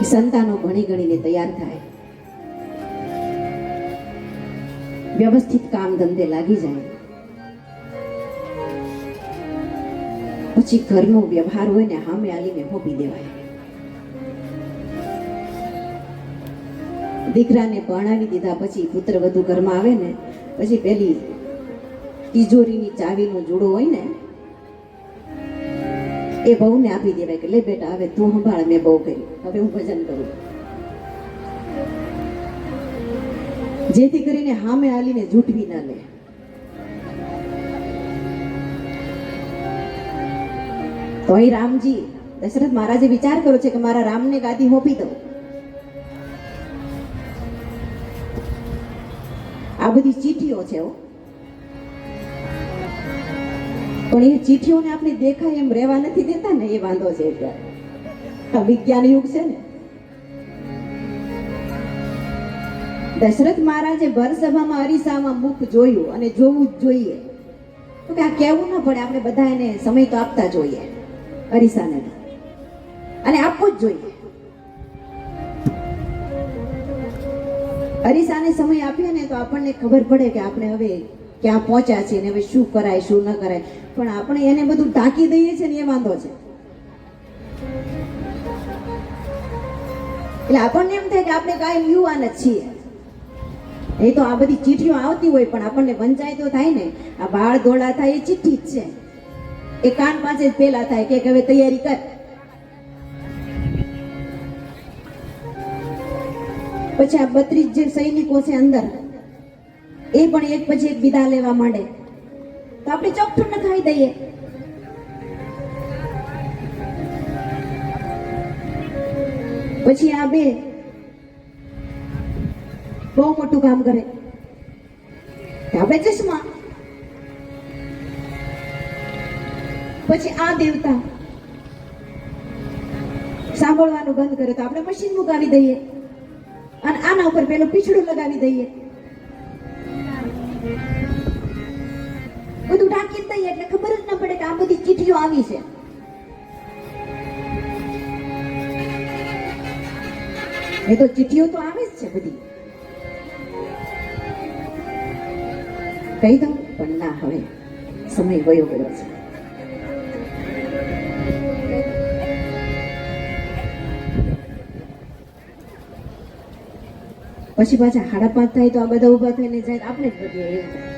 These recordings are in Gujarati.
સંતાનો ભણી ગણીને તૈયાર થાય, વ્યવસ્થિત કામ ધંધે લાગી જાય, પછી ઘરનો વ્યવહાર હોય ને સામે આલીને હોપી દેવાય. દીકરાને પરણાવી દીધા પછી પુત્ર વધુ ઘરમાં આવે ને પછી પેલી તિજોરીની ચાવીનો જોડો હોય ને એ બહુને આપી દેવાય કે લે બેટા હવે તું સંભાળ, મેં બહુ કર્યું, હવે હું ભજન કરું. જેથી કરીને સામે આલીને જૂઠવી ના લે. તો અહીં રામજી દશરથ મહારાજે વિચાર કર્યો છે કે મારા રામને ગાદી હોપી દઉં. આ બધી ચીઠીઓ છે, પણ એ ચીઠીઓને આપણે દેખાય એમ રહેવા નથી દેતા ને, એ વાંધો છે. અત્યારે વિજ્ઞાન યુગ છે ને. દશરથ મહારાજે ભરસભામાં અરીસામાં મુખ જોયું અને જોવું જ જોઈએ. તો કે આ કહેવું ના પડે, આપણે બધા એને સમય તો આપતા જોઈએ અરીસાને, અને આપવો જ જોઈએ. અરીસાને સમય આપીએ ને તો આપણને ખબર પડે કે આપણે હવે ક્યાં પહોંચ્યા છીએ ને હવે શું કરાય શું ન કરાય. પણ આપણે એને બધું ઢાંકી દઈએ છીએ ને એ વાંધો છે. એટલે આપણને એમ થાય કે આપણે કાયમ યુવાન જ છીએ. એ તો આ બધી ચીઠીઓ આવતી હોય પણ આપણને વંચાય તો થાય ને. આ બાળ દોડા થાય એ ચિઠ્ઠી જ છે. એ કાન પાસે જ પેલા થાય કે હવે તૈયારી કર. પછી આ 32 જે સૈનિકો છે અંદર, એ પણ એક પછી એક વિદા લેવા માંડે તો આપણે ચોકઠું ન ખાઈ દઈએ. પછી આ બે બહુ મોટું કામ કરે, આપણે ચશ્મા. પછી આ દેવતા સાંભળવાનું બંધ કરે તો આપણે મશીન મુકાવી દઈએ અને આના ઉપર પેલું પીછડું લગાવી દઈએ. બધું ઢાંકી દઈએ એટલે ખબર જ ન પડે કે આ બધી ચીઠીઓ આવી છે. એ તો ચીઠીઓ તો આવે જ છે બધી. કહી દઉં પણ ના, હવે સમય વયો ગયો છે. પછી પાછા 5:30 થાય તો આ બધા ઉભા થઈને જાય, આપણે જ બધું એવું થાય.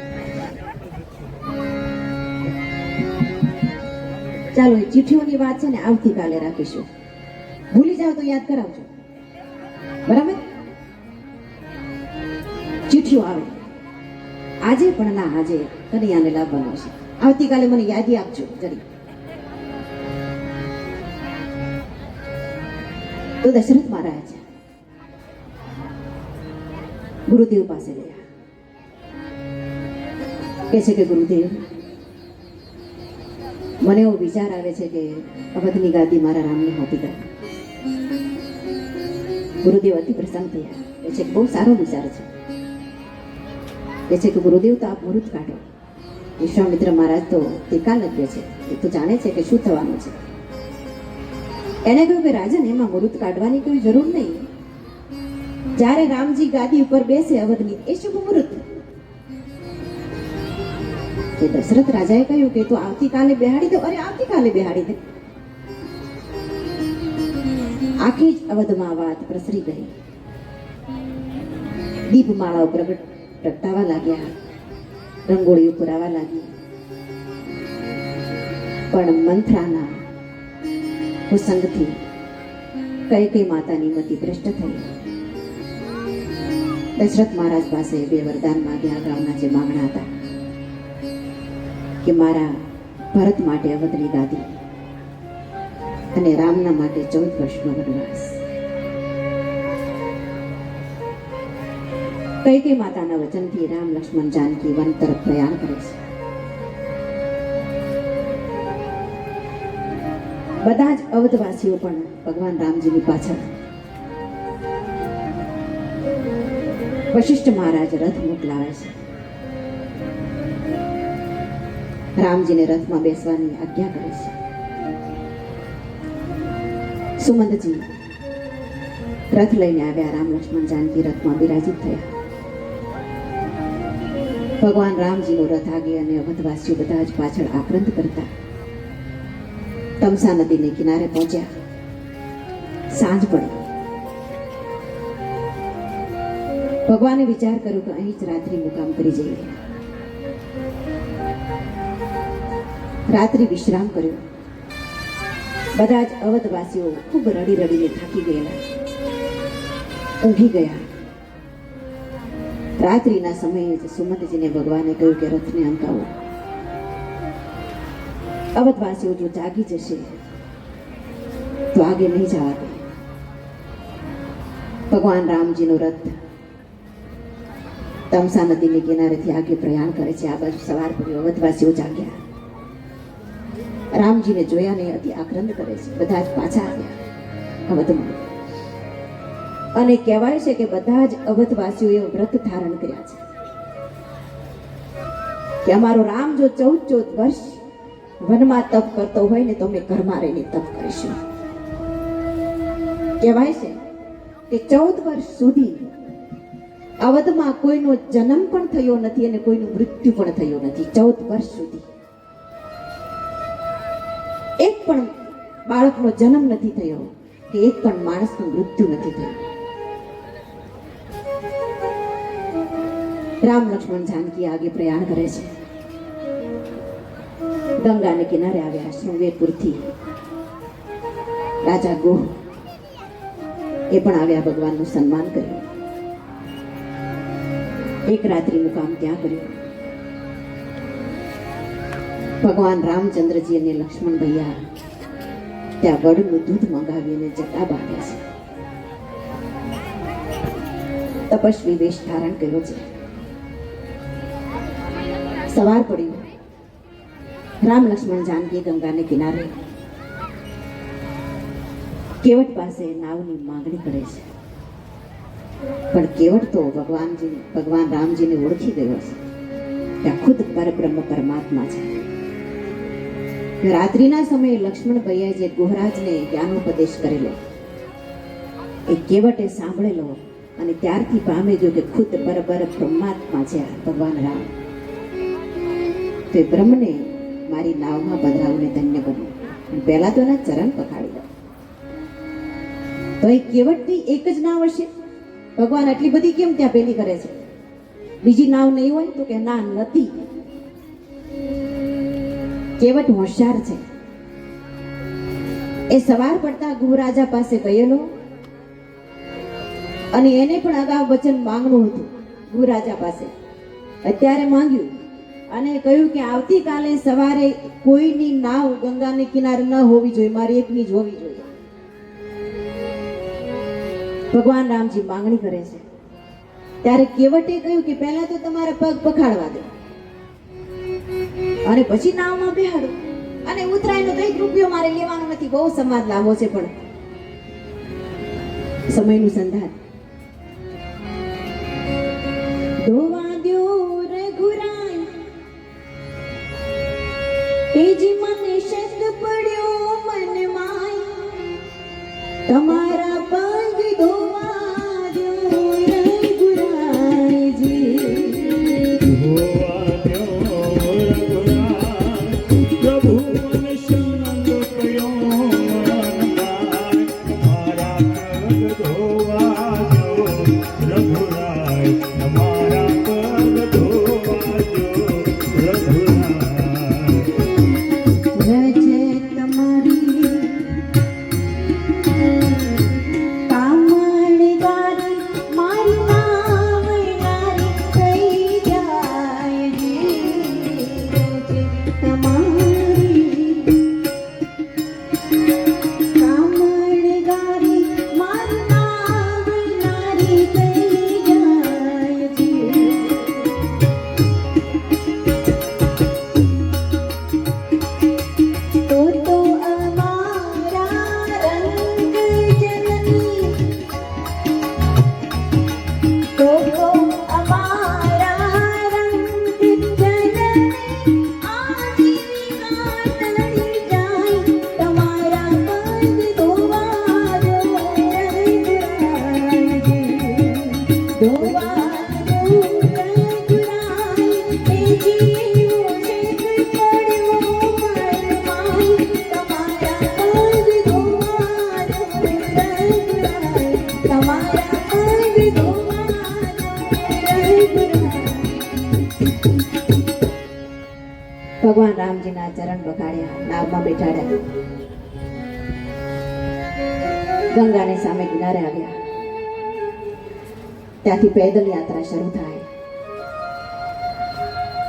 ચાલો એ ચીઠીઓની વાત છે ને આવતીકાલે રાખીશું. ભૂલી જાવ તો યાદ કરાવજો, બરાબર? ચીઠીઓ આવે આજે પણ ના, આજે કનૈયાને લાવવાનો છે. આવતીકાલે મને યાદી આપજો જરી. તો દશરથ મહારાજ ગુરુદેવ પાસે ગયા. કે છે કે ગુરુદેવ, મને એવો વિચાર આવે છે કે અવધની ગાદી મારા રામને હોપી દઉં. ગુરુદેવ અતિ પ્રસન્ન થયા. કે છે બહુ સારો વિચાર છે. કે છે કે ગુરુદેવ તો આપ મુહૂર્ત કાઢો. વિશ્વામિત્ર મહારાજ તો ટીકાલજ્ઞ છે, એ તો જાણે છે કે શું થવાનું છે. એને કહ્યું કે રાજન, એમાં મુહૂર્ત કાઢવાની કોઈ જરૂર નહીં. જ્યારે રામજી ગાદી ઉપર બેસે અવધની, એ શુભ મુહૂર્ત. કે દશરથ રાજાએ કહ્યું કે તું આવતીકાલે બેહાડી દો. અરે આવતીકાલે બેહાડી દે. આખી જ અવધમાં વાત પ્રસરી ગઈ. દીપમાળાઓ પ્રગટાવા લાગ્યા, રંગોળીઓ પુરાવા લાગી. પણ મંથરાના કુસંગથી કૈકેયી માતાની મતિ ભ્રષ્ટ થઈ. દશરથ મહારાજ પાસે 2 વરદાન માંગ્યા. ગામના જે માંગણા હતા કે મારા ભરત માટે અવધની ગાદી અને રામના માટે 14 વર્ષનો વનવાસ. કૈકેયી માતાના વચનથી રામ, લક્ષ્મણ, જાનકી વન તરફ પ્રયાણ કરે છે. બધા જ અવધવાસીઓ પણ ભગવાન રામજીની પાછળ. વશિષ્ઠ મહારાજ રથ મોકલાવે છે. રામજીને રથમાં બેસવાની આજ્ઞા કરે છે. સુમંતજી રથ લઈને આવ્યા. રામ લક્ષ્મણ જાનકી રથમાં બિરાજિત થયા. ભગવાન રામજીનો રથ આગે અને અવધવાસીઓ બધા જ પાછળ આક્રંદ કરતા તમસા નદીને કિનારે પહોંચ્યા. સાંજ પડી. ભગવાને વિચાર કર્યો કે અહીં જ રાત્રિ મુકામ કરી જઈએ. રાત્રિ વિશ્રામ કર્યો. બધા જ અવધવાસીઓ ખૂબ રડી રડીને થાકી ગયેલા, ઊંઘી ગયા. રાત્રિના સમયે જ સુમંતજીને ભગવાને કહ્યું કે રથને અંકાવો. અવધવાસીઓ જો જાગી જશે તો આગે નહીં જવા દે. ભગવાન રામજીનો રથ તમસા નદીની કિનારેથી આગે પ્રયાણ કરે છે. આ બાજુ સવાર પડ્યો. અવધવાસીઓ જાગ્યા. રામજીને જોયા નહીં, અતિ આક્રંદ કરે છે. બધા જ પાછા આવ્યા અવધમાં. અને કહેવાય છે કે બધા જ અવધવાસીઓએ વ્રત ધારણ કર્યા છે કે અમારો રામ જો 14 વર્ષ વનમાં તપ કરતો હોય ને તો અમે ઘરમાં રહીને તપ કરીશું. કહેવાય છે કે 14 વર્ષ સુધી અવધમાં કોઈનો જન્મ પણ થયો નથી અને કોઈનું મૃત્યુ પણ થયું નથી. 14 વર્ષ સુધી એક પણ બાળકનો જન્મ નથી થયો કે એક પણ માણસનું મૃત્યુ નથી થયું. રામ લક્ષ્મણ જાનકી આગે પ્રયાણ કરે છે. ગંગાને કિનારે આવ્યા. શૃંગેરપુરથી રાજા ગોહ એ પણ આવ્યા. ભગવાનનું સન્માન કર્યું. એક રાત્રિ મુકામ ત્યાં કર્યું. ભગવાન રામચંદ્રજી અને લક્ષ્મણ ભૈયા ત્યાં વડનું દૂધ મંગાવીને જટા બાંધ્યા છે. તપસ્વી વેશ ધારણ કર્યો છે. સવાર પડ્યું. રામ લક્ષ્મણ જાનકી ગંગાને કિનારે કેવટ પાસે નાવની માંગણી કરે છે. પણ કેવટ તો ભગવાન રામજીને ઓળખી ગયો છે કે આ ખુદ પરબ્રહ્મ પરમાત્મા છે. રાત્રિના સમયે લક્ષ્મણ ભૈયાએ જે ગુહરાજને જ્ઞાનોપદેશ કરેલો એ કેવટે સાંભળેલો અને ત્યારથી પામે જો કે ખુદ પરબ્રહ્માત્મા છે ભગવાન રામ. તો એ બ્રહ્મને મારી નાવમાં પધરાવીને ધન્ય બન્યું. પહેલા તો એના ચરણ પખાડી દો. તો એ કેવટની એક જ નાવ હશે. ભગવાન આટલી બધી કેમ ત્યાં પેલી કરે છે? બીજી નાવ નહીં હોય તો કે ના નથી. કેવટ હોશિયાર છે. એ સવાર પડતા ગુહરાજા પાસે ગયેલો અને એને પણ અગાઉ વચન માંગવું હતું ગુહરાજા પાસે. અત્યારે માંગ્યું અને કહ્યું કે આવતીકાલે સવારે કોઈની નાવ ગંગાને કિનારે ન હોવી જોઈએ, મારી એકની જ હોવી જોઈએ. ભગવાન રામજી માંગણી કરે છે. ત્યારે કેવટે કહ્યું કે પહેલા તો તમારા પગ પખાડવા દો અને પછી નાવમાં બેહાડો અને ઉતરાયનો તો 1 રૂપિયો મારે લેવાનો નથી. બહુ સમાજ લાંબો છે પણ સમયનું સંધાન. ધોવા દ્યો રઘુરાય એજી મને શબ્દ પડ્યો મનમાં, તમારા પગ ધોવા દ્યો રઘુરાયજી. ભગવાન રામજીના ચરણ બગાડ્યા, નાવમાં બેઠાડ્યા, ગંગાને સામે કિનારે આવ્યા. ત્યાંથી પેદલ યાત્રા શરૂ થાય.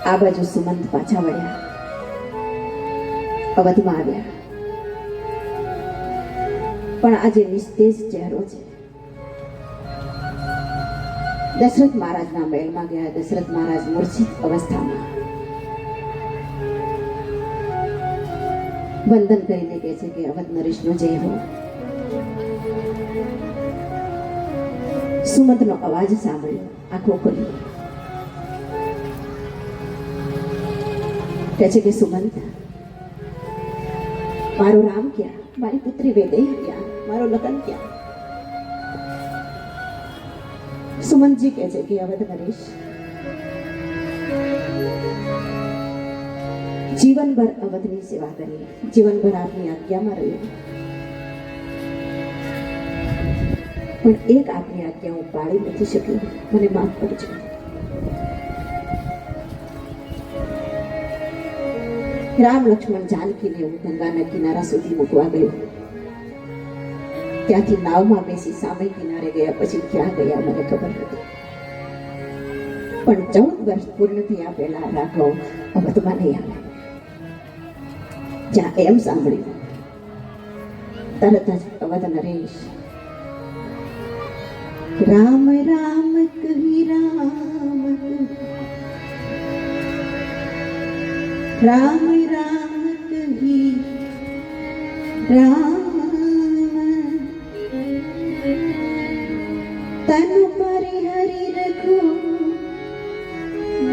આ બાજુ સુમંત પાછા વળ્યા, અવધમાં આવ્યા. પણ આજે નિસ્તેજ ચહેરો છે. દશરથ મહારાજના મહેલમાં ગયા. દશરથ મહારાજ મૂર્છિત અવસ્થામાં વંદન કરીને કહે છે કે અવધ નરેશનો જય હો. સુમંતનો અવાજ સાંભળ્યો, આંખો ખોલી. કહે છે કે સુમંત, મારો રામ ક્યાં? મારી પુત્રી વૈદેહી ક્યાં? મારો લગ્ન ક્યાં? સુમંતજી કહે છે કે અવધ નરેશ, જીવનભર અવધની સેવા કરી, જીવનભર આપની આજ્ઞામાં રહ્યો, પણ એક આપની આજ્ઞા હું પાળી નથી શક્યો, મને માફ કરજો. રામ લક્ષ્મણ જાનકીને હું ગંગાના કિનારા સુધી મૂકવા ગયો. ત્યાંથી નાવમાં બેસી સામે કિનારે ગયા, પછી ક્યાં ગયા મને ખબર નથી. પણ 14 વર્ષ પૂર્ણ થયા પહેલા રાઘવ અવધમાં નહીં આવે. જ્યાં એમ સાંભળ્યું, તરત જ અવધ નરેશ રામ રામ કહી, રામ રામ રામ કહી, રામ તન પર હરિ રખો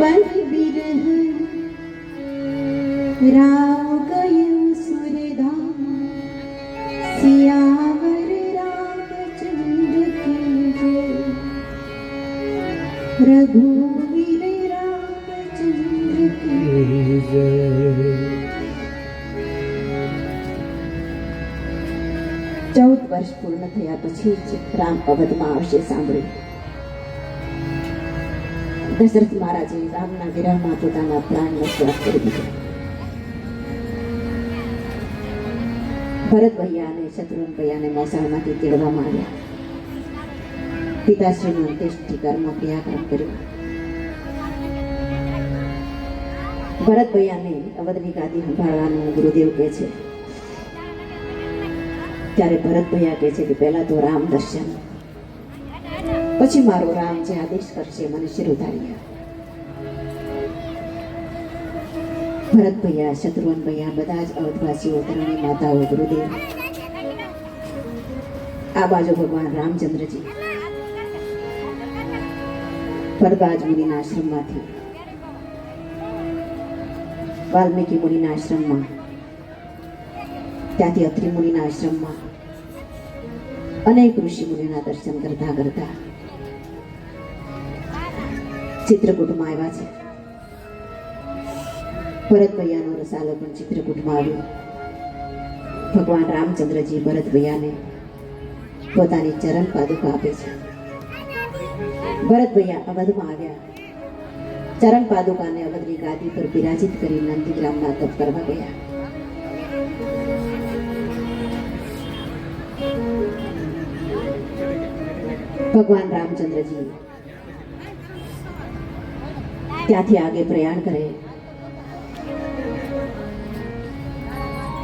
બન બિરહ, રામ ગયું સુરધામ, સિયાવર રામચંદ્ર કી જય, રઘુવીર રામચંદ્ર કી જય. 14 વર્ષ પૂર્ણ થયા પછી જ રામ અવધમાં આવશે સાંભળ્યું. દશરથ મહારાજે રામના વિરહમાં પોતાના પ્રાણનો ત્યાગ કરી દીધો. ભરત ભૈયા અને શત્રુઘ્ન ભૈયાને મોસાળમાંથી તેડવામાં આવ્યા. પિતાશ્રીનો અંત્યેષ્ટિ કર્મ ક્રિયાક્રમ કર્યો. ભરત ભૈયાને અવધની ગાદી સંભાળવાનું ગુરુદેવ કહે છે. ત્યારે ભરત ભૈયા કહે છે કે પહેલા તો રામ દર્શન, પછી મારો રામ જે આદેશ કરશે મને શિર ઉતારી. ભરત ભૈયા, શત્રુઘ્ન ભૈયા, બધા જ અવધવાસીઓ, ત્રણેય માતાઓ, ગુરુદેવ. આ બાજુ ભગવાન રામચંદ્રજી ભરદ્વાજ મુનિના આશ્રમમાંથી વાલ્મીકી મુનિના આશ્રમમાં, ત્યાંથી અત્રિ મુનિના આશ્રમમાં અનેક ઋષિ મુનિના દર્શન કરતા કરતા ચિત્રકૂટમાં આવ્યા છે. ભરત ભૈયાનો રસાલો પણ ચિત્રકૂટમાં આવ્યો. ભગવાન રામચંદ્રજી ભરત ભૈયાને પોતાની ચરણ પાદુકા આપે છે. ભરત ભૈયા અવધમાં આવ્યા. ચરણ પાદુકાને અવધની ગાદી પર બિરાજિત કરી નંદીગ્રામમાં તપ કરવા ગયા. ભગવાન રામચંદ્રજી ત્યાંથી આગે પ્રયાણ કરે.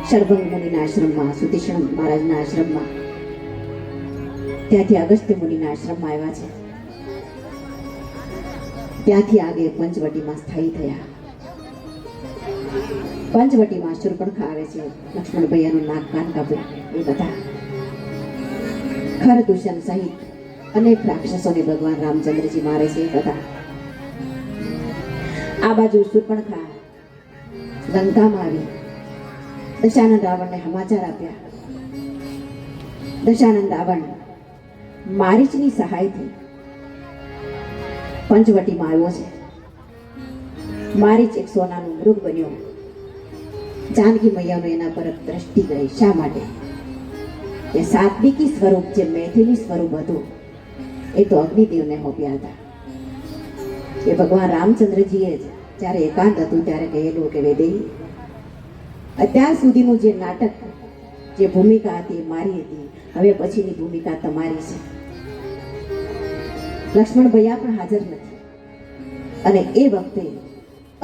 શરભંગ મુનિના આશ્રમમાં, સુતીષ્ણ મહારાજના આશ્રમમાં, ત્યાંથી અગસ્ત્ય મુનિના આશ્રમમાં આવ્યા છે. ત્યાંથી આગે પંચવટીમાં સ્થાયી થયા. પંચવટીમાં શૂર્પણખા આવે છે, લક્ષ્મણ ભૈયાનું નાક કાન કાપ્યું. એ બધા ખરદૂષણ સહિત અનેક રાક્ષસોને ભગવાન રામચંદ્રજી મારે છે. એ બધા આ બાજુ શૂર્પણખા લંકામાં આવી દશાનંદ રાવણને સમાચાર આપ્યા. દશાનંદ રાવણ મારીચની સહાયથી પંચવટીમાં આવ્યો છે. મારીચ એક સોનાનું મૃગ બન્યો. જાનકી મૈયાનો એના પર દ્રષ્ટિ ગઈ. શા માટે? એ સાત્વિકી સ્વરૂપ, જે મૈથિલી સ્વરૂપ હતું, એ તો અગ્નિદેવને હોપ્યા હતા. એ ભગવાન રામચંદ્રજીએ જ જ્યારે એકાંત હતું ત્યારે કહેલું કે વૈદેહી, અત્યાર સુધીનું જે નાટક, જે ભૂમિકા હતી એ મારી હતી, હવે પછીની ભૂમિકા તમારી છે. લક્ષ્મણ ભૈયા પણ હાજર નથી અને એ વખતે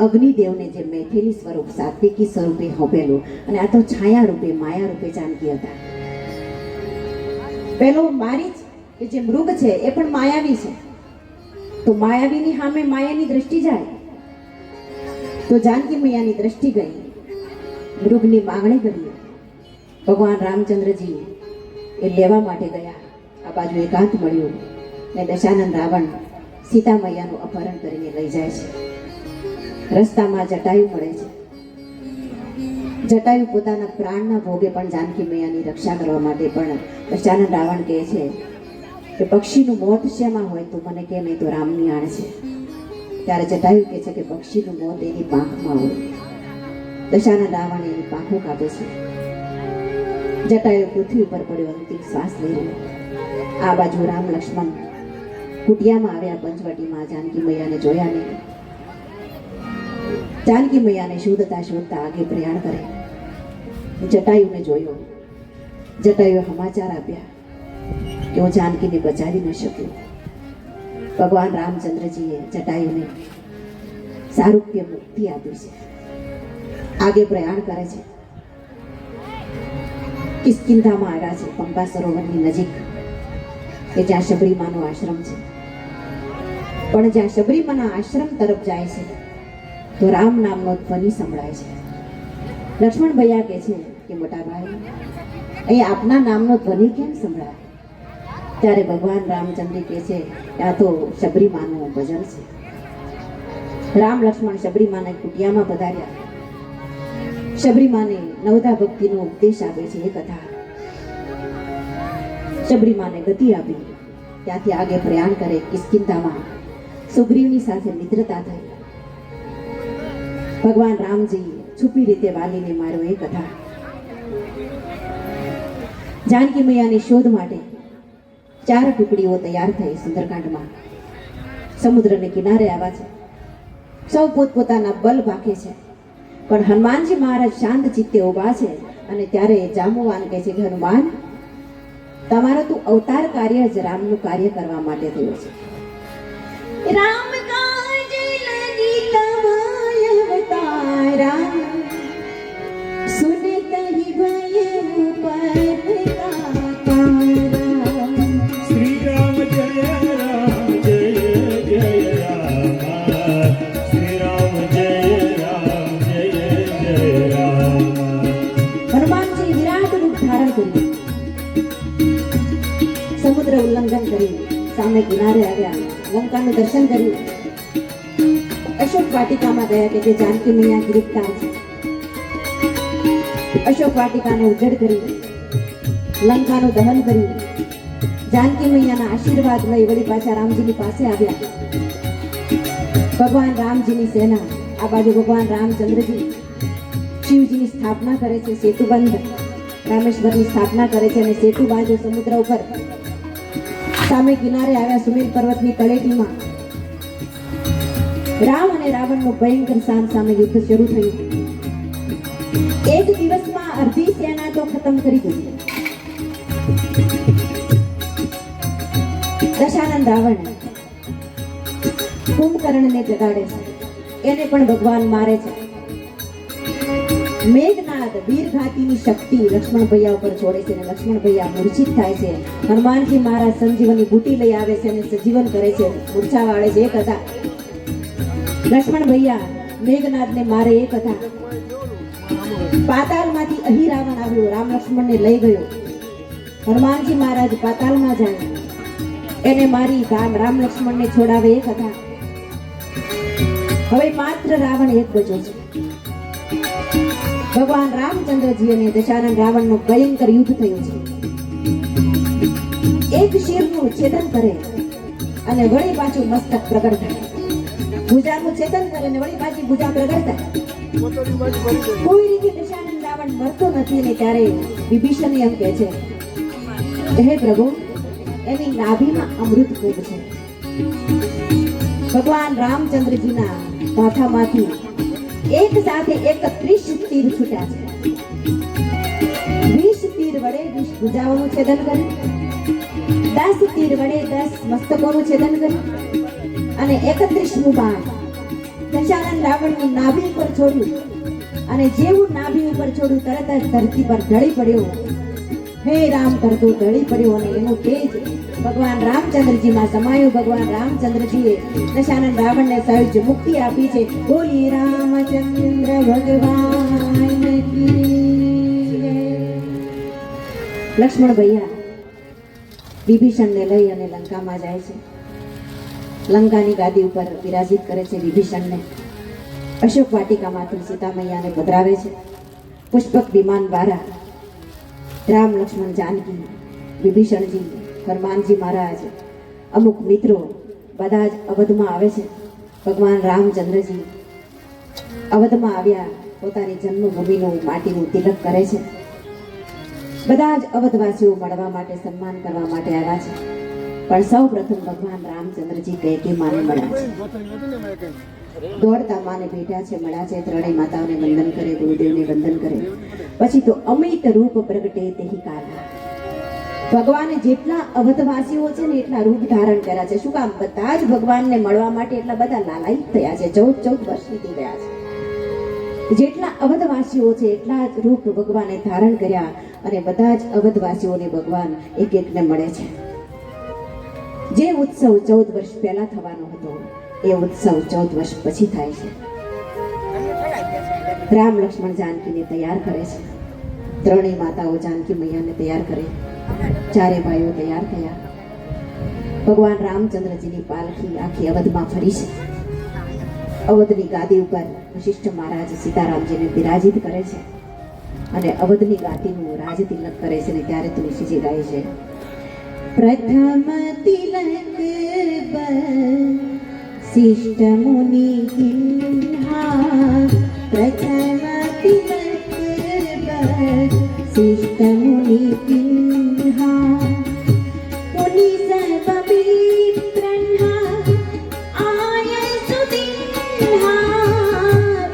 અગ્નિદેવને જે મેઠેલી સ્વરૂપ સાત્વિકી સ્વરૂપે હોપેલું અને આ તો છાયા રૂપે માયા રૂપે જાનકી હતા. પેલો મારીચ કે જે મૃગ છે એ પણ માયાવી છે, તો માયાવીની સામે માયાની દ્રષ્ટિ જાય તો જાનકી મૈયાની દ્રષ્ટિ ગઈ, મૃગની માંગણી કરી. ભગવાન રામચંદ્રજી એ લેવા માટે ગયા. આ બાજુ એકાંત મળ્યું ને દશાનંદ રાવણ સીતા મૈયાનું અપહરણ કરીને લઈ જાય છે. રસ્તામાં જટાયુ મળે છે. જટાયુ પોતાના પ્રાણના ભોગે પણ જાનકી મૈયાની રક્ષા કરવા માટે પણ દશાનંદ રાવણ કહે છે કે પક્ષીનું મોત શેમાં હોય તો મને કે નહીં તો રામની આણ છે. ત્યારે જટાયુ કહે છે કે પક્ષીનું મોત એની પાંખમાં હોય. દશાનંદ રાવણ એની પાંખો કાપે છે. જટાયુ પૃથ્વી ઉપર પડ્યો, અંતિમ શ્વાસ લઈ રહ્યો. આ બાજુ રામ લક્ષ્મણ કુટિયામાં આવ્યા. પંચવટીમાં જાનકી મૈયાને જોયા નહીં. જાનકી મૈયાને શોધતા શોધતા આગે પ્રયાણ કરે. જટાયુને જોયો. જટાયુએ સમાચાર આપ્યા કે હું જાનકીને બચાવી ન શક્યો. ભગવાન રામચંદ્રજીએ જટાયુને સારૂપ્ય મુક્તિ આપી છે. આગે પ્રયાણ કરે છે. કિષ્કિંધામાં આવ્યા છે, પંપા સરોવરની નજીક કે જ્યાં શબરીમાનો આશ્રમ છે. પણ જ્યાં શબરીમાના આશ્રમ તરફ જાય છે તો રામ નામનો ધ્વનિ સંભળાય છે. લક્ષ્મણ ભૈયા કહે છે કે મોટા ભાઈ, અહીં આપના નામનો ધ્વનિ કેમ સંભળાય? ત્યારે ભગવાન રામચંદ્ર કહે છે કે આ તો શબરીમાનું ભજન છે. રામ લક્ષ્મણ શબરીમાના કુટિયામાં પધાર્યા. શબરીમાને નવદા ભક્તિનો ઉપદેશ આપે છે. એ કથા શબરીમાને ગતિ આપી. ત્યાંથી આગે પ્રયાણ કરે. કિષ્કિંધામાં સુગ્રીવની સાથે મિત્રતા થઈ. ભગવાન રામજી છુપી રીતે વાલીને માર્યો. એ કથા જાનકી મૈયાની શોધ માટે 4 ટુકડીઓ તૈયાર થઈ. સુંદરકાંડમાં સમુદ્રને કિનારે આવ્યા છે. સૌ પોતપોતાના બલ ભાખે છે, પણ હનુમાનજી મહારાજ શાંત ચિત્તે ઊભા છે. અને ત્યારે જાંબુવાન કહે છે કે હનુમાન, તમારો તું અવતાર કાર્ય જ રામનું કાર્ય કરવા માટે થયો છે. રામ કાજ લગી તમાય અવતારા, સુનત હી ભય પરતારા. શ્રી રામ જય રામ જય જય રામ, શ્રી રામ જય રામ જય જય રામ. હનુમાનજી વિરાટ રૂપ ધારણ કર્યું. સમુદ્ર ઉલ્લંઘન કરી સામે કિનારે આવ્યા. લંકાનું દર્શન કર્યું. અશોક વાટિકામાં ગયા કે જે જાનકી મૈયા ગિરફતાર છે. અશોક વાટિકાનો ઉજ્જડ કરી લંકાનું દહન કર્યું. જાનકી મૈયાના આશીર્વાદ લઈ વળી પાછા રામજીની પાસે આવ્યા. ભગવાન રામજીની સેના આ બાજુ ભગવાન રામચંદ્રજી શિવજીની સ્થાપના કરે છે. સેતુબંધ રામેશ્વરની સ્થાપના કરે છે અને સેતુ બાજુ સમુદ્ર ઉપર સામે કિનારે આવ્યા. સુમેર પર્વતની તળેટીમાં રામ અને રાવણનું ભયંકર સામે યુદ્ધ શરૂ થયું. એક દિવસમાં અડધી સેના તો ખતમ કરી દીધી. દશાનંદ રાવણ કુંભકર્ણને જગાડે છે. એને પણ ભગવાન મારે છે. મેઘનાદ વીરઘાતીની શક્તિ લક્ષ્મણ ભૈયા ઉપર છોડે છે અને લક્ષ્મણ ભૈયા મૂર્છિત થાય છે. હનુમાનજી મહારાજ સંજીવની બુટી લઈ આવે છે અને સજીવન કરે છે, મૂર્છા વાળે છે. એ કથા લક્ષ્મણ ભૈયા મેઘનાદને મારે. એ કથા પાતાળમાંથી અહીં રાવણ આવ્યો, રામ લક્ષ્મણને લઈ ગયો. હનુમાનજી મહારાજ પાતાળમાં જાય, એને મારી રામ લક્ષ્મણને છોડાવે. એ કથા હવે માત્ર રાવણ એક બચ્યો છે. ભગવાન રામચંદ્રજી અને દશાનંદ રાવણનું ભયંકર યુદ્ધ થયું છે. એક શિરનું છેદન કરે અને વળી પાછું મસ્તક પ્રગટ થાય. ભુજાનું છેદન કરે અને વળી પાછી ભુજા પ્રગટ થાય. કોઈ રીતે દશાનંદ રાવણ મરતો નથી. અને ત્યારે વિભીષણ એમ કહે છે, હે પ્રભુ, એની નાભીમાં અમૃત કૂપ છે. ભગવાન રામચંદ્રજીના માથામાંથી એક સાથે 31 તીર છૂટ્યા છે. 20 તીર વડે 20 ભુજાઓનું છેદન કર્યું, 10 તીર વડે 10 મસ્તકોનું છેદન કર્યું અને 31મું બાણ દશાનન રાવણની નાભી ઉપર છોડ્યું અને જેવું નાભી ઉપર છોડ્યું તરત જ ધરતી પર ઢળી પડ્યો. હે રામ કરતું ઢળી પડ્યો અને એનું તેજ ભગવાન રામચંદ્રજીમાં સમાયું. ભગવાન રામચંદ્રજીએ દશાનન રાવણને સહજ મુક્તિ આપી છે. બોલી રામચંદ્ર ભગવાન કી જય. લક્ષ્મણ ભૈયા વિભીષણને લઈ અને લંકામાં જાય છે. લંકાની ગાદી ઉપર વિરાજિત કરે છે વિભીષણને. અશોક વાટિકામાંથી સીતા મૈયાને પધરાવે છે. પુષ્પક વિમાન દ્વારા રામ લક્ષ્મણ જાનકી વિભીષણજી હનુમાનજી મહારાજ અમુક મિત્રો બધા જ અવધમાં આવે છે. ભગવાન રામચંદ્રજી અવધમાં આવ્યા, પોતાની જન્મભૂમિનું માટીનું તિલક કરે છે. બધા જ અવધવાસીઓ મળવા માટે સન્માન કરવા માટે આવ્યા છે. પણ સૌ પ્રથમ ભગવાન રામચંદ્રજી કૈકેયી માને મળ્યા છે. દોડતા માને ભેટ્યા છે, મળ્યા છે. ત્રણેય માતાઓને વંદન કરે, ગુરુદેવને વંદન કરે. પછી તો અમિત રૂપ પ્રગટે તેહી કાલા. ભગવાને જેટલા અવધવાસીઓ છે ને એટલા રૂપ ધારણ કર્યા છે. શું કામ? બધા જ ભગવાનને મળવા માટે એટલા બધા લાલાયિત થયા છે. 14 વર્ષ વીતી ગયા છે. જેટલા અવધવાસીઓ છે એટલા જ રૂપ ભગવાને ધારણ કર્યા અને બધા જ અવધવાસીઓને ભગવાન એક એકને મળે છે. જે ઉત્સવ 14 વર્ષ પહેલા થવાનો હતો એ ઉત્સવ 14 વર્ષ પછી થાય છે. રામ લક્ષ્મણ જાનકીને તૈયાર કરે છે. ત્રણેય માતાઓ જાનકી મૈયાને તૈયાર કરે. ચારે ભાઈઓ તૈયાર થયા. ભગવાન રામચંદ્રજીની પાલખી આખી અવધમાં ફરી છે. અવધની ગાદી ઉપર વશિષ્ઠ મહારાજ સીતારામજીને બિરાજિત કરે છે અને અવધની ગાદીનું રાજ તિલક કરે છે. ને ત્યારે તુલસીજી ગાય છે, પ્રથમ તિલક શિષ્ટ મુનિ કિન્હા, પ્રથમ તિલક શિષ્ટ મુનિ કિન્હા, મુનિ સર્વ વિપ્રન્હા આય સુદિન્હા,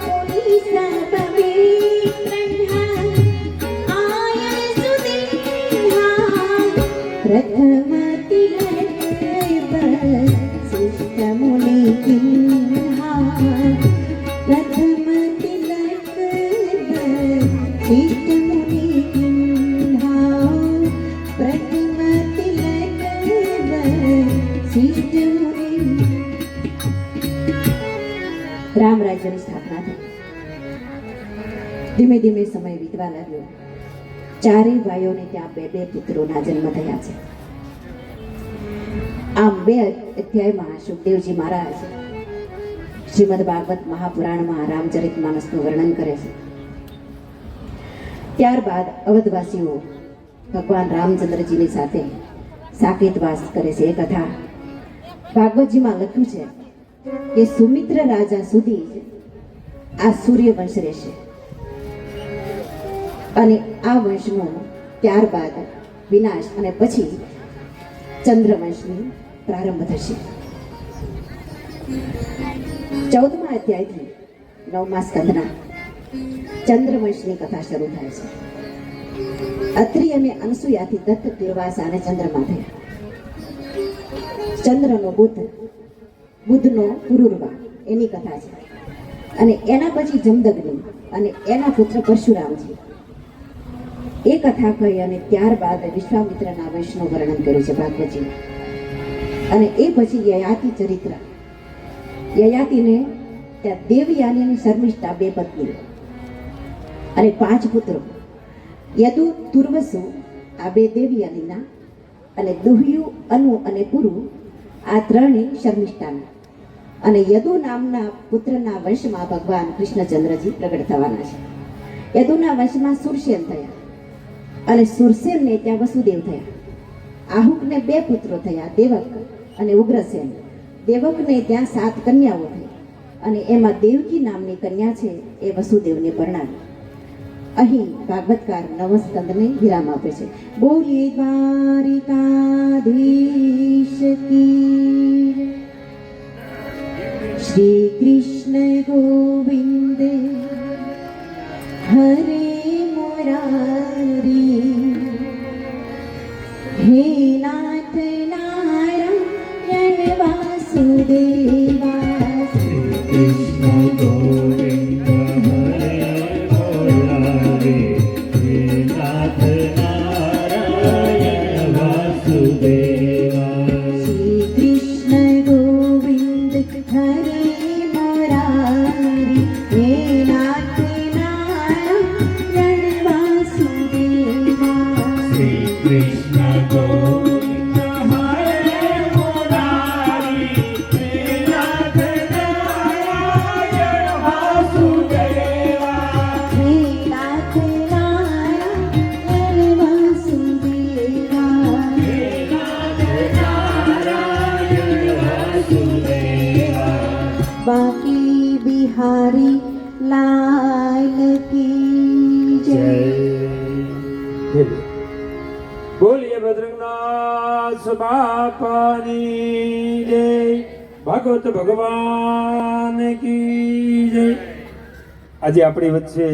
મુનિ સર્વ વિપ્રન્હા આય સુદિન્હા, પ્રથમ શિષ્ટ મુનિ કિન્હા, પ્રથમ તિલક શિષ્ટ મુનિ કિન્હા, પ્રથમ તિલક શિષ્ટ મુનિ. રામ રાજ્યની સ્થાપના થઈ. ધીમે ધીમે સમય વીતવા લાગ્યો. ચારેય ભાઈઓને ત્યાં બે પુત્રોના જન્મ થયા છે. આમ 2 અધ્યાયમાં સુખદેવજી મહારાજ શ્રીમદ ભાગવત મહાપુરાણમાં રામચરિતમાનસનું વર્ણન કરે છે. ત્યારબાદ અવધવાસીઓ ભગવાન રામચંદ્રજીની સાથે સાકેતવાસ કરે છે. એ કથા ભાગવતજીમાં લખ્યું છે કે સુમિત્ર રાજા સુધી આ સૂર્યવંશ રહેશે અને આ વંશનો ત્યારબાદ વિનાશ અને પછી ચંદ્રવંશની પ્રારંભ થશે. 14મા અધ્યાયથી 9મા સ્કંદના ચંદ્રવંશની કથા શરૂ થાય છે. અત્રિ અને અનસુયાથી દત્ત દુર્વાસા અને ચંદ્રમા થયા. ચંદ્રનો બુદ્ધ, બુદ્ધનો પુરુરવા એની કથા છે. અને એના પછી જમદગ્નિ અને એના પુત્ર પરશુરામજી એ કથા કહી અને ત્યારબાદ વિશ્વામિત્રના વંશનું વર્ણન કર્યું છે ભાગવતજી. અને એ પછી યયાતિ ચરિત્ર. યયાતિને ત્યાં દેવયાની અને શર્મિષ્ઠા 2 પત્નીઓ અને 5 પુત્રો. યદુ તુર્વસુ આ 2 દેવયાનીના અને દુહ્યુ અનુ અને પુરુ આ 3 શર્મિષ્ઠાના. અને યદુ નામના પુત્રના વંશમાં ભગવાન કૃષ્ણચંદ્રજી પ્રગટ થવાના છે. યદુના વંશમાં સુરસેન થયા અને સુરસેનને ત્યાં વસુદેવ થયા. આહુકને 2 પુત્રો થયા, દેવક અને ઉગ્રસેન. દેવકને ત્યાં 7 કન્યાઓ થઈ અને એમાં દેવકી નામની કન્યા છે એ વસુદેવને પરણાવી. અહીં ભાગવતકાર 9 સ્કંદને વિરામ આપે છે. બોલીએ દ્વારિકાધીશ કી, શ્રી કૃષ્ણ ગોવિંદ હરે મુરારી. હે નાથ નારાયણ વાસુદેવા શ્રી કૃષ્ણ ગોવિંદ હરે મુરારી હે નાથ નારાયણ વાસુદેવા શ્રી કૃષ્ણ ગોવિંદ હરે મુરારી હે નાથ નારાયણ વાસુદેવા શ્રી કૃષ્ણ ગોવિંદ હરે મુરારી હે નાથ નારાયણ વાસુદેવા હે નાથ નારાયણ વાસુદેવા હે નાથ નારાયણ વાસુદેવા બાકી બિહારી લાલ કી જય જય બોલીએ બદ્રંગનાથ બાપાની જય ભાગવત ભગવાન કી જય આજે આપણી વચ્ચે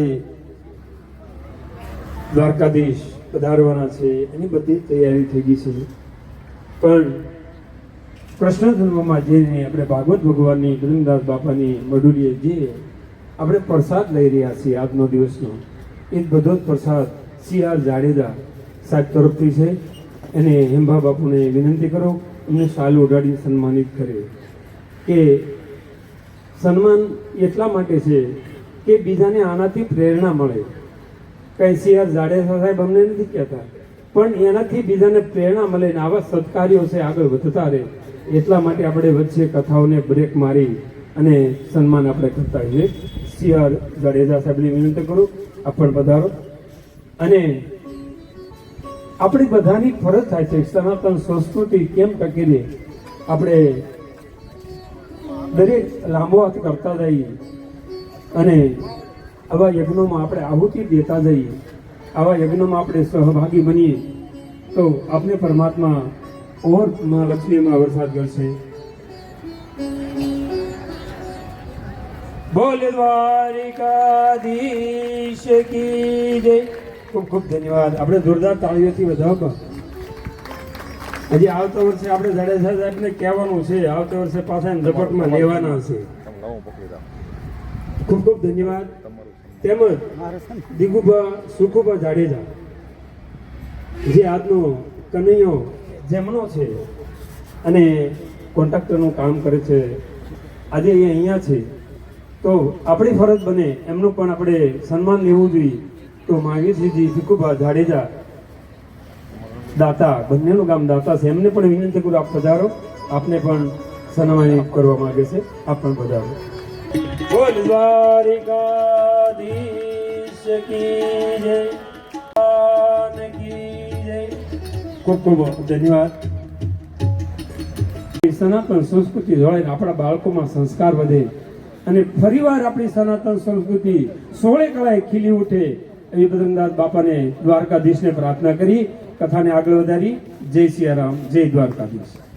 દ્વારકાધીશ પધારવાના છે એની બધી તૈયારી થઈ ગઈ છે પણ કૃષ્ણ જન્મમાં જઈને આપણે ભાગવત ભગવાનની બદ્રંગનાથ બાપાની મઢુલીએ જઈએ આપણે પ્રસાદ લઈ રહ્યા છીએ આજનો દિવસનો એ બધો જ પ્રસાદ CR જાડેજા સાહેબ તરફથી છે એને હેમભા બાપુને વિનંતી કરો એમને શાલ ઓઢાડી સન્માનિત કરે કે સન્માન એટલા માટે છે કે બીજાને આનાથી પ્રેરણા મળે કંઈ CR જાડેજા સાહેબ અમને નથી કહેતા પણ એનાથી બીજાને પ્રેરણા મળે ને આવા સત્કાર્યો છે આગળ વધતા રહે એટલા માટે આપણે વચ્ચે કથાઓને બ્રેક મારી અને સન્માન આપણે કરતા હોઈએ CR જાડેજા સાહેબની વિનંતી કરું આપ પણ પધારો અને આપણી બધાની ફરજ થાય છે સનાતન સંસ્કૃતિ કેમ ટકી રહે આપણે દરેક રામવાત કરતા જઈએ અને આવા યજ્ઞોમાં આપણે આહુતિ દેતા જઈએ આવા યજ્ઞોમાં આપણે સહભાગી બનીએ તો આપણે પરમાત્મા ઓર માં લક્ષ્મીમાં વરસાદ કરશે બોલે દ્વારિકાધીશ કી જય ખૂબ ખૂબ ધન્યવાદ આપણે જોરદાર તાળીઓથી વધાવો હજી આવતા વર્ષે આપણે જાડેજા સાહેબને કહેવાનું છે આવતા વર્ષે પાછા ઝપટમાં લેવાના છે ખૂબ ખૂબ ધન્યવાદ તેમજ દિગુભા સુખુભા જાડેજા જે આજનો કનૈયો જેમનો છે અને કોન્ટ્રાક્ટરનું કામ કરે છે આજે એ અહીંયા છે તો આપણી ફરજ બને એમનું પણ આપણે સન્માન લેવું જોઈએ તો મહાવીરસિંહજી ભીખુભા જાડેજા દાતા બંનેનું ગામ દાતા છે એમને પણ વિનંતી કરું આપ પધારો આપને પણ સન્માનિત કરવા માંગે છે આપ પણ પધારો બોલ દ્વારિકાધીશ કી જય ખૂબ ખૂબ ધન્યવાદ સનાતન સંસ્કૃતિ જોડાઈને આપણા બાળકોમાં સંસ્કાર વધે અને ફરીવાર આપણી સનાતન સંસ્કૃતિ સોળે કળાએ ખીલી ઉઠે એવી બદ્રંગનાથ બાપાને દ્વારકાધીશને પ્રાર્થના કરી કથાને આગળ વધારી જય સિયારામ જય દ્વારકાધીશ